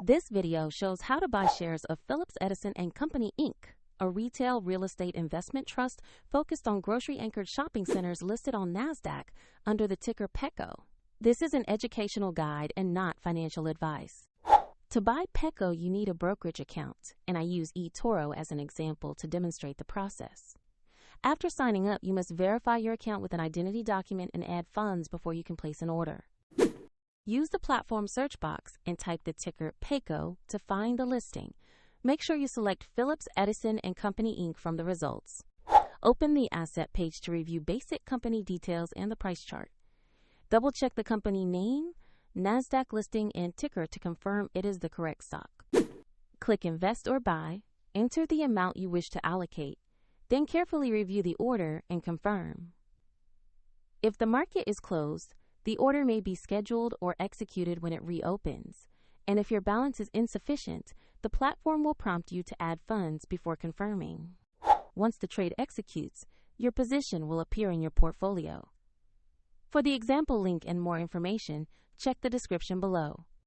This video shows how to buy shares of Phillips Edison Company Inc., a retail real estate investment trust focused on grocery-anchored shopping centers listed on NASDAQ under the ticker PECO. This is an educational guide and not financial advice. To buy PECO, you need a brokerage account, and I use eToro as an example to demonstrate the process. After signing up, you must verify your account with an identity document and add funds before you can place an order. Use the platform search box and type the ticker PECO to find the listing. Make sure you select Phillips Edison Company Inc. from the results. Open the asset page to review basic company details and the price chart. Double-check the company name, NASDAQ listing, and ticker to confirm it is the correct stock. Click Invest or Buy, enter the amount you wish to allocate, then carefully review the order and confirm. If the market is closed, the order may be scheduled or executed when it reopens, and if your balance is insufficient, the platform will prompt you to add funds before confirming. Once the trade executes, your position will appear in your portfolio. For the example link and more information, check the description below.